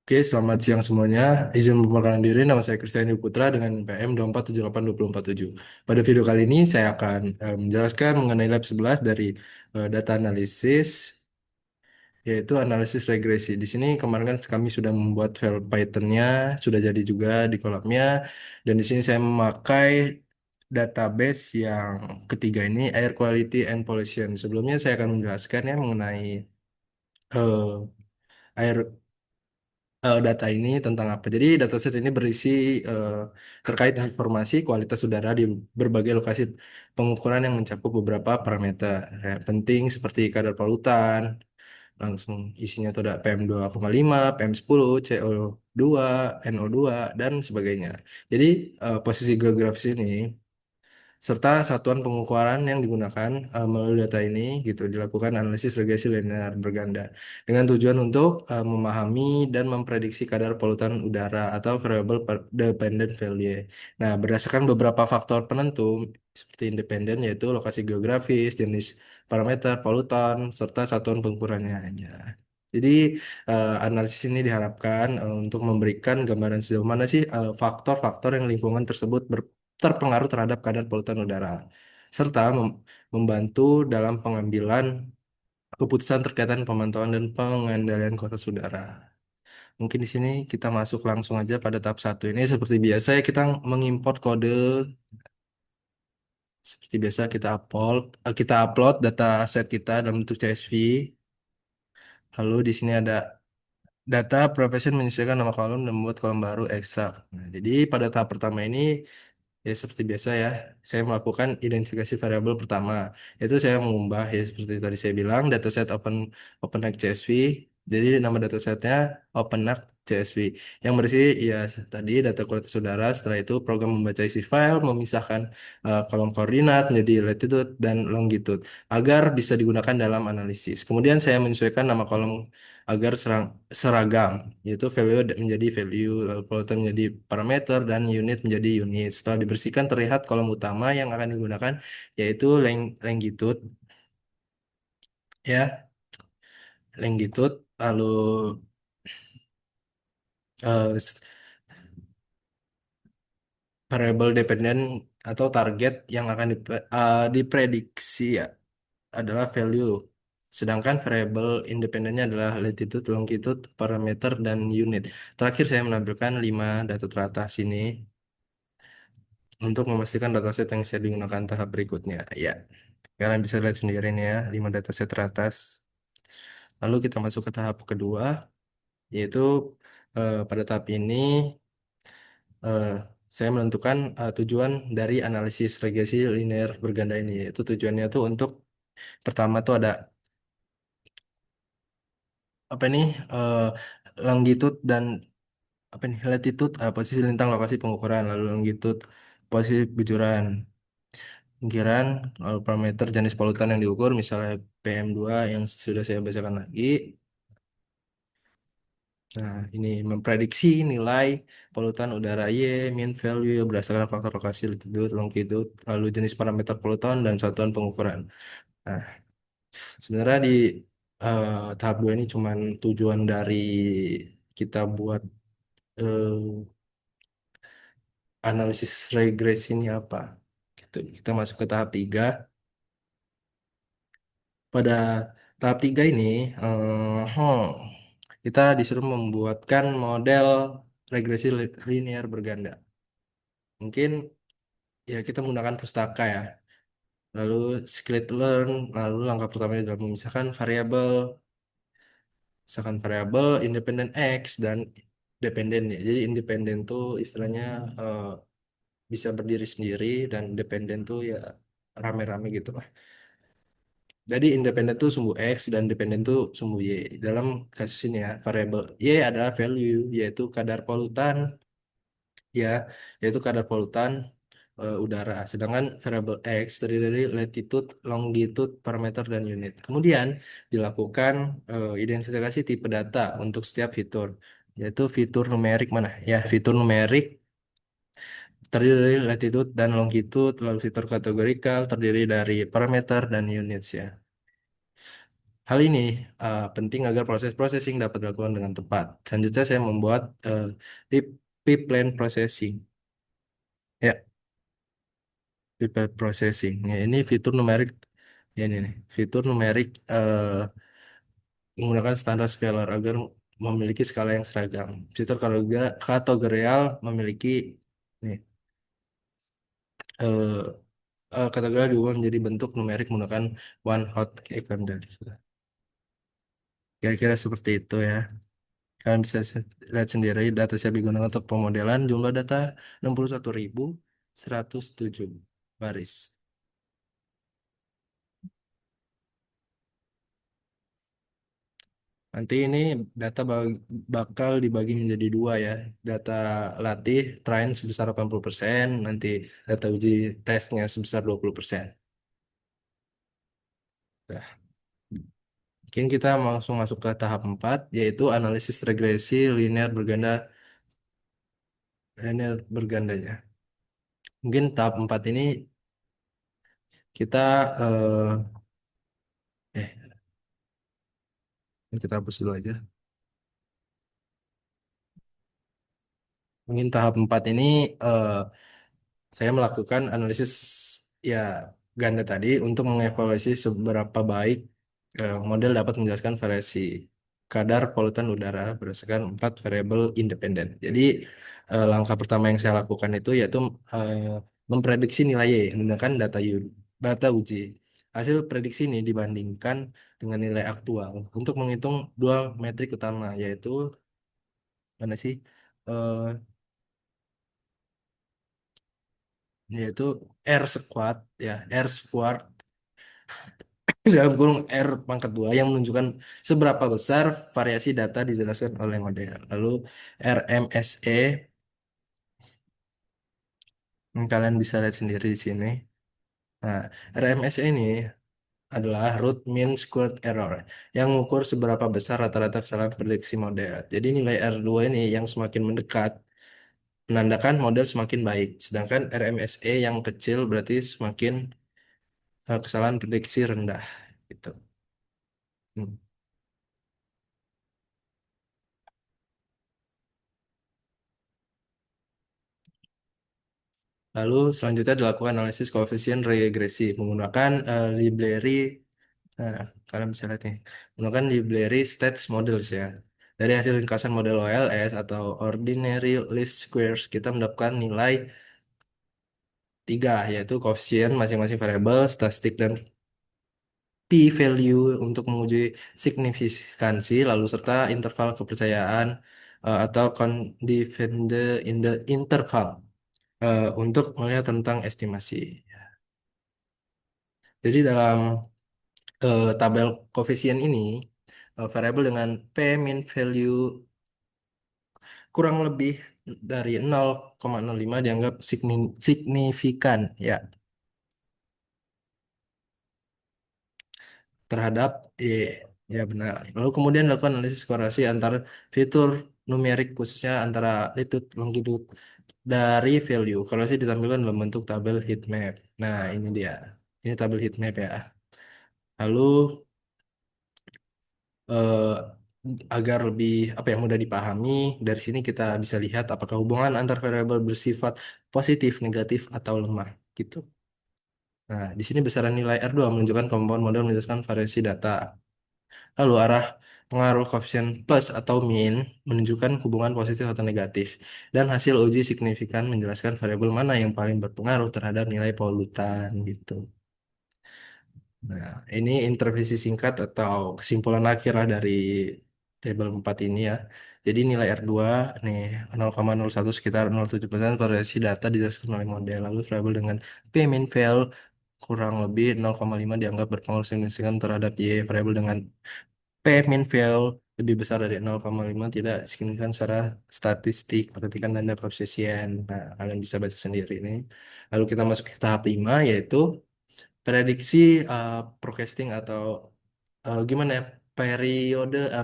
Oke, selamat siang semuanya. Izin memperkenalkan diri, nama saya Kristian Putra dengan PM 2478247. Pada video kali ini saya akan menjelaskan mengenai lab 11 dari data analisis, yaitu analisis regresi. Di sini kemarin kan kami sudah membuat file Python-nya, sudah jadi juga di kolabnya, dan di sini saya memakai database yang ketiga ini, Air Quality and Pollution. Sebelumnya saya akan menjelaskan ya mengenai air data ini tentang apa. Jadi dataset ini berisi eh, terkait informasi kualitas udara di berbagai lokasi pengukuran yang mencakup beberapa parameter ya, penting seperti kadar polutan, langsung isinya itu ada PM2,5, PM10, CO2, NO2, dan sebagainya. Jadi posisi geografis ini serta satuan pengukuran yang digunakan melalui data ini gitu dilakukan analisis regresi linear berganda dengan tujuan untuk memahami dan memprediksi kadar polutan udara atau variable dependent value. Nah, berdasarkan beberapa faktor penentu seperti independen yaitu lokasi geografis, jenis parameter polutan serta satuan pengukurannya aja. Jadi analisis ini diharapkan untuk memberikan gambaran sejauh mana sih faktor-faktor yang lingkungan tersebut terpengaruh terhadap kadar polutan udara, serta membantu dalam pengambilan keputusan terkait dengan pemantauan dan pengendalian kualitas udara. Mungkin di sini kita masuk langsung aja pada tahap satu ini. Seperti biasa ya kita mengimport kode. Seperti biasa kita upload data set kita dalam bentuk CSV. Lalu di sini ada data profession menyesuaikan nama kolom dan membuat kolom baru ekstrak. Nah, jadi pada tahap pertama ini ya seperti biasa ya, saya melakukan identifikasi variabel pertama. Itu saya mengubah ya seperti tadi saya bilang dataset OpenAct CSV. Jadi nama datasetnya OpenAct CSV. Yang berisi ya tadi data kualitas udara. Setelah itu program membaca isi file, memisahkan kolom koordinat menjadi latitude dan longitude agar bisa digunakan dalam analisis. Kemudian saya menyesuaikan nama kolom agar seragam, yaitu value menjadi value, lalu polotan menjadi parameter, dan unit menjadi unit. Setelah dibersihkan, terlihat kolom utama yang akan digunakan, yaitu longitude, ya, longitude, lalu eh, variable dependent atau target yang akan diprediksi ya adalah value. Sedangkan variable independennya adalah latitude, longitude, parameter, dan unit. Terakhir saya menampilkan 5 data teratas ini untuk memastikan dataset yang saya digunakan tahap berikutnya. Ya, kalian bisa lihat sendiri nih ya, 5 dataset teratas. Lalu kita masuk ke tahap kedua, yaitu pada tahap ini eh, saya menentukan tujuan dari analisis regresi linear berganda ini. Yaitu tujuannya tuh untuk pertama tuh ada apa nih eh, longitude dan apa nih latitude, posisi lintang lokasi pengukuran, lalu longitude posisi bujuran. Pinggiran, lalu parameter jenis polutan yang diukur, misalnya PM2 yang sudah saya bacakan lagi. Nah, ini memprediksi nilai polutan udara Y, mean value berdasarkan faktor lokasi, latitude, longitude, lalu jenis parameter polutan dan satuan pengukuran. Nah, sebenarnya di tahap 2 ini cuman tujuan dari kita buat eh, analisis regresi ini apa. Gitu. Kita masuk ke tahap 3. Pada tahap 3 ini, kita disuruh membuatkan model regresi linear berganda. Mungkin ya kita menggunakan pustaka ya. Lalu scikit-learn, lalu langkah pertama adalah misalkan variabel independen X dan dependen ya. Jadi independen tuh istilahnya eh, bisa berdiri sendiri dan dependen tuh ya rame-rame gitu lah. Jadi independen tuh sumbu X dan dependen tuh sumbu Y. Dalam kasus ini ya, variabel Y adalah value, yaitu kadar polutan, ya, yaitu kadar polutan udara. Sedangkan variabel X terdiri dari latitude, longitude, parameter, dan unit. Kemudian dilakukan identifikasi tipe data untuk setiap fitur, yaitu fitur numerik mana? Ya, fitur numerik terdiri dari latitude dan longitude, lalu fitur kategorikal terdiri dari parameter dan units ya. Hal ini penting agar proses processing dapat dilakukan dengan tepat. Selanjutnya saya membuat pip, pipeline processing. Ya, pipeline processing. Ya, ini fitur numerik. Ya, ini nih, fitur numerik menggunakan standar scalar agar memiliki skala yang seragam. Fitur kategorial memiliki nih, eh, kategorial diubah menjadi bentuk numerik menggunakan one hot secondary. Kira-kira seperti itu ya. Kalian bisa lihat sendiri data siap digunakan untuk pemodelan jumlah data 61.107 baris. Nanti ini data bakal dibagi menjadi dua ya. Data latih, train sebesar 80%, nanti data uji tesnya sebesar 20%. Nah, mungkin kita langsung masuk ke tahap 4, yaitu analisis regresi linear bergandanya. Mungkin tahap 4 ini kita eh kita hapus dulu aja. Mungkin tahap 4 ini eh, saya melakukan analisis ya ganda tadi untuk mengevaluasi seberapa baik model dapat menjelaskan variasi kadar polutan udara berdasarkan 4 variabel independen. Jadi langkah pertama yang saya lakukan itu yaitu eh, memprediksi nilai Y menggunakan data uji. Hasil prediksi ini dibandingkan dengan nilai aktual untuk menghitung dua metrik utama yaitu mana sih? Eh, Yaitu R squad ya R squad dalam kurung R pangkat 2 yang menunjukkan seberapa besar variasi data dijelaskan oleh model. Lalu RMSE kalian bisa lihat sendiri di sini. Nah, RMSE ini adalah root mean squared error yang mengukur seberapa besar rata-rata kesalahan prediksi model. Jadi nilai R2 ini yang semakin mendekat menandakan model semakin baik, sedangkan RMSE yang kecil berarti semakin kesalahan prediksi rendah gitu. Hmm. Lalu selanjutnya dilakukan analisis koefisien regresi menggunakan library, nah, kalian bisa lihat nih, menggunakan library stats models ya. Dari hasil ringkasan model OLS atau ordinary least squares, kita mendapatkan nilai tiga, yaitu koefisien masing-masing variabel, statistik dan p-value untuk menguji signifikansi, lalu serta interval kepercayaan atau confidence in the interval untuk melihat tentang estimasi. Jadi dalam tabel koefisien ini, variabel dengan P min value kurang lebih dari 0,05 dianggap signifikan ya terhadap Y. Ya benar. Lalu kemudian dilakukan analisis korelasi antar fitur numerik khususnya antara latitude longitude dari value. Korelasi ditampilkan dalam bentuk tabel heat map. Nah, ini dia. Ini tabel heat map ya. Lalu eh, agar lebih apa yang mudah dipahami, dari sini kita bisa lihat apakah hubungan antar variabel bersifat positif, negatif, atau lemah gitu. Nah, di sini besaran nilai R2 menunjukkan kemampuan model menjelaskan variasi data. Lalu arah pengaruh koefisien plus atau min menunjukkan hubungan positif atau negatif. Dan hasil uji signifikan menjelaskan variabel mana yang paling berpengaruh terhadap nilai polutan gitu. Nah, ini intervensi singkat atau kesimpulan akhir lah dari tabel 4 ini ya. Jadi nilai R2 nih 0,01 sekitar 0,7% variasi data dijelaskan oleh model. Lalu variabel dengan P min val kurang lebih 0,5 dianggap berpengaruh signifikan terhadap Y. Variabel dengan P min val lebih besar dari 0,5 tidak signifikan secara statistik. Perhatikan tanda koefisien. Nah, kalian bisa baca sendiri ini. Lalu kita masuk ke tahap 5 yaitu prediksi forecasting atau gimana ya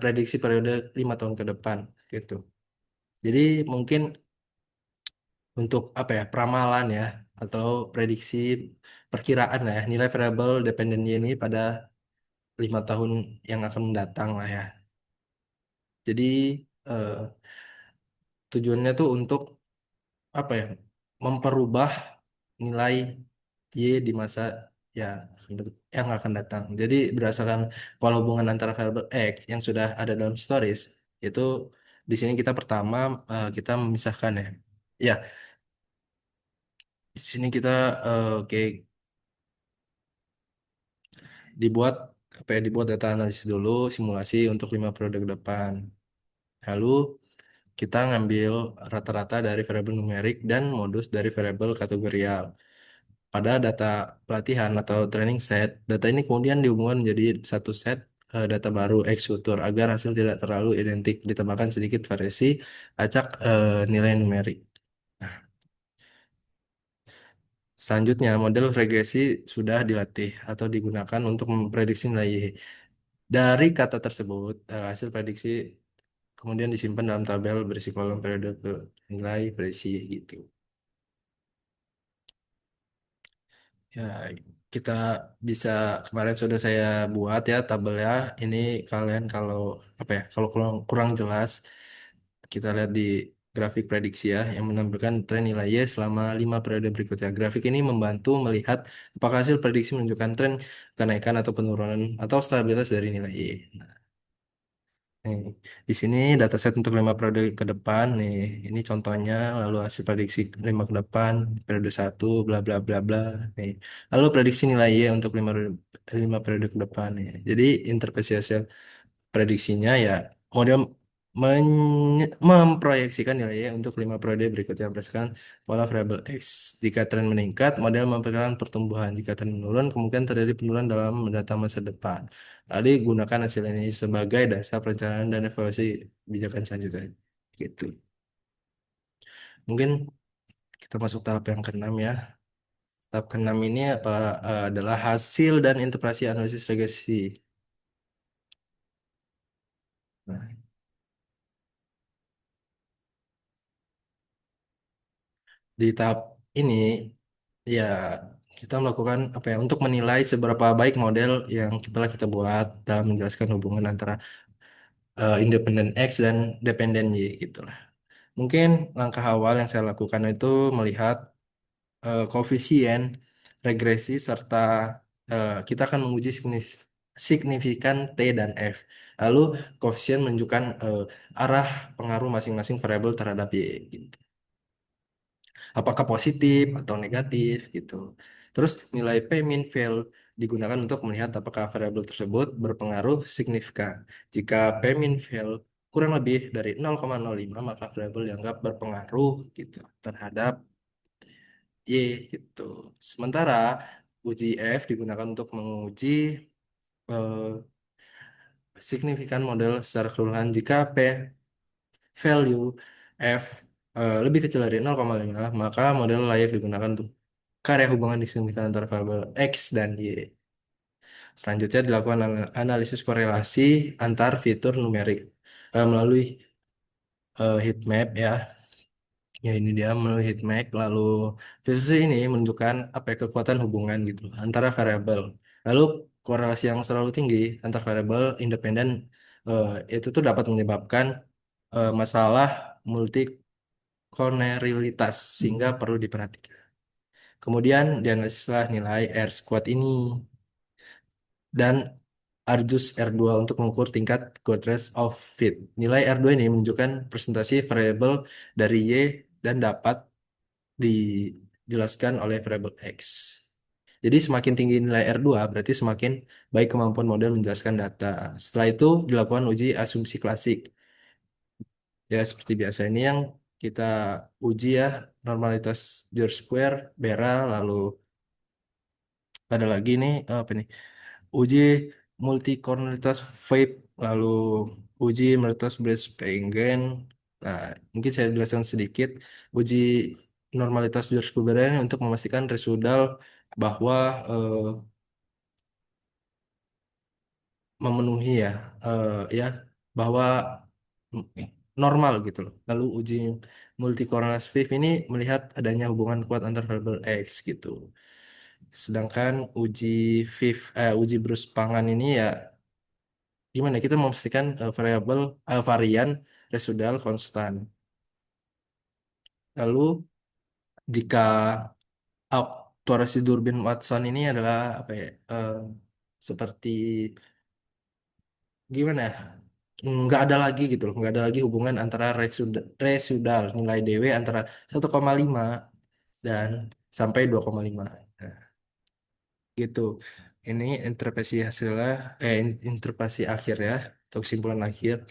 prediksi periode 5 tahun ke depan gitu. Jadi mungkin untuk apa ya peramalan ya atau prediksi perkiraan lah ya nilai variabel dependennya ini pada 5 tahun yang akan mendatang lah ya. Jadi eh, tujuannya tuh untuk apa ya? Memperubah nilai Y di masa ya yang akan datang. Jadi berdasarkan pola hubungan antara variabel X yang sudah ada dalam historis, itu di sini kita pertama kita memisahkan ya. Ya, di sini kita oke dibuat apa ya, dibuat data analisis dulu simulasi untuk 5 periode ke depan. Lalu kita ngambil rata-rata dari variabel numerik dan modus dari variabel kategorial. Pada data pelatihan atau training set, data ini kemudian dihubungkan menjadi satu set data baru X futur agar hasil tidak terlalu identik, ditambahkan sedikit variasi acak nilai numerik. Nah, selanjutnya model regresi sudah dilatih atau digunakan untuk memprediksi nilai Y. Dari kata tersebut, hasil prediksi kemudian disimpan dalam tabel berisi kolom periode ke nilai prediksi gitu. Ya, kita bisa kemarin sudah saya buat ya tabelnya. Ini kalian kalau apa ya, kalau kurang jelas, kita lihat di grafik prediksi ya yang menampilkan tren nilai Y selama 5 periode berikutnya. Grafik ini membantu melihat apakah hasil prediksi menunjukkan tren kenaikan atau penurunan atau stabilitas dari nilai Y. Nih, di sini dataset untuk 5 periode ke depan nih. Ini contohnya, lalu hasil prediksi 5 ke depan, periode 1, bla bla bla bla. Nih. Lalu prediksi nilai Y untuk 5 periode ke depan nih. Jadi interpretasi hasil prediksinya ya model memproyeksikan nilai Y untuk 5 periode berikutnya berdasarkan pola variabel X. Jika tren meningkat, model memperkirakan pertumbuhan. Jika tren menurun, kemungkinan terjadi penurunan dalam data masa depan. Tadi gunakan hasil ini sebagai dasar perencanaan dan evaluasi kebijakan selanjutnya. Gitu. Mungkin kita masuk tahap yang keenam ya. Tahap keenam ini apa adalah hasil dan interpretasi analisis regresi. Nah, di tahap ini ya kita melakukan apa ya untuk menilai seberapa baik model yang telah kita buat dalam menjelaskan hubungan antara independen X dan dependen Y gitu lah. Mungkin langkah awal yang saya lakukan itu melihat koefisien regresi serta kita akan menguji signifikan T dan F. Lalu koefisien menunjukkan arah pengaruh masing-masing variabel terhadap Y gitu. Apakah positif atau negatif gitu. Terus nilai P min fail digunakan untuk melihat apakah variabel tersebut berpengaruh signifikan. Jika P min fail kurang lebih dari 0,05 maka variabel dianggap berpengaruh gitu terhadap Y gitu. Sementara uji F digunakan untuk menguji eh, signifikan model secara keseluruhan jika P value F lebih kecil dari 0,5 maka model layak digunakan untuk karya hubungan disignifikan antara variabel X dan Y. Selanjutnya dilakukan analisis korelasi antar fitur numerik melalui heat map ya. Ya ini dia melalui heat map lalu fitur ini menunjukkan apa ya, kekuatan hubungan gitu antara variabel. Lalu korelasi yang selalu tinggi antar variabel independen itu tuh dapat menyebabkan masalah multikonerialitas sehingga perlu diperhatikan. Kemudian dianalisislah nilai R squad ini dan Arjus R2 untuk mengukur tingkat Godrej of fit. Nilai R2 ini menunjukkan presentasi variabel dari Y dan dapat dijelaskan oleh variabel X. Jadi semakin tinggi nilai R2 berarti semakin baik kemampuan model menjelaskan data. Setelah itu dilakukan uji asumsi klasik. Ya seperti biasa ini yang kita uji ya normalitas George Square, Bera, lalu ada lagi nih apa nih? Uji multikornalitas vape lalu uji multitas Brisbane. Nah, mungkin saya jelaskan sedikit uji normalitas George Kubernetes ini untuk memastikan residual bahwa memenuhi ya ya bahwa normal gitu loh. Lalu uji multikornalitas vape ini melihat adanya hubungan kuat antar variabel X gitu. Sedangkan uji Bruce Pangan ini ya gimana kita memastikan varian residual konstan. Lalu jika aktuasi Durbin Watson ini adalah apa ya? Seperti gimana ya? Nggak ada lagi gitu loh, nggak ada lagi hubungan antara residual nilai DW antara 1,5 dan sampai 2,5. Nah, gitu. Ini interpretasi akhir ya, atau kesimpulan akhir.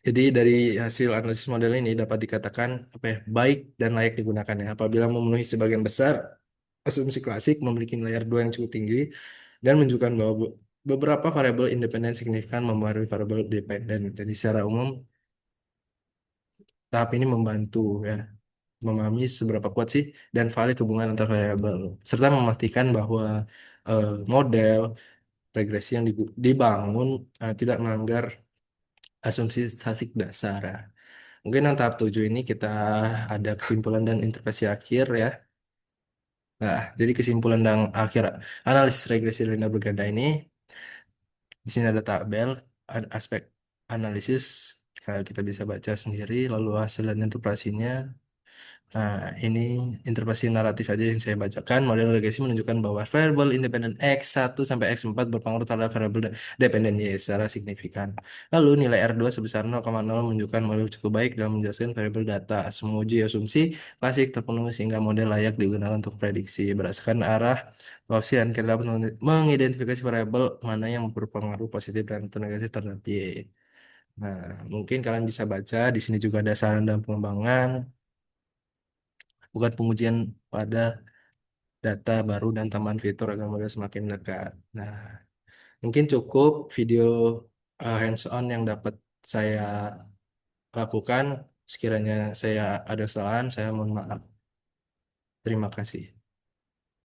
Jadi dari hasil analisis model ini dapat dikatakan apa ya, baik dan layak digunakan ya apabila memenuhi sebagian besar asumsi klasik, memiliki layer 2 yang cukup tinggi dan menunjukkan bahwa beberapa variabel independen signifikan mempengaruhi variabel dependen. Jadi secara umum tahap ini membantu ya memahami seberapa kuat sih dan valid hubungan antar variabel serta memastikan bahwa model regresi yang dibangun tidak melanggar asumsi statistik dasar ya. Mungkin yang tahap 7 ini kita ada kesimpulan dan interpretasi akhir ya. Nah, jadi kesimpulan dan akhir analisis regresi linear berganda ini, di sini ada tabel, ada aspek analisis, kita bisa baca sendiri, lalu hasil dan interpretasinya. Nah, ini interpretasi naratif aja yang saya bacakan. Model regresi menunjukkan bahwa variabel independen X1 sampai X4 berpengaruh terhadap variabel dependen Y secara signifikan. Lalu nilai R2 sebesar 0,0 menunjukkan model cukup baik dalam menjelaskan variabel data. Semua uji asumsi klasik terpenuhi sehingga model layak digunakan untuk prediksi. Berdasarkan arah koefisien, kita dapat mengidentifikasi variabel mana yang berpengaruh positif dan negatif terhadap Y. Nah, mungkin kalian bisa baca di sini juga ada saran dan pengembangan bukan pengujian pada data baru dan tambahan fitur agar model semakin dekat. Nah, mungkin cukup video hands-on yang dapat saya lakukan. Sekiranya saya ada kesalahan, saya mohon maaf. Terima kasih.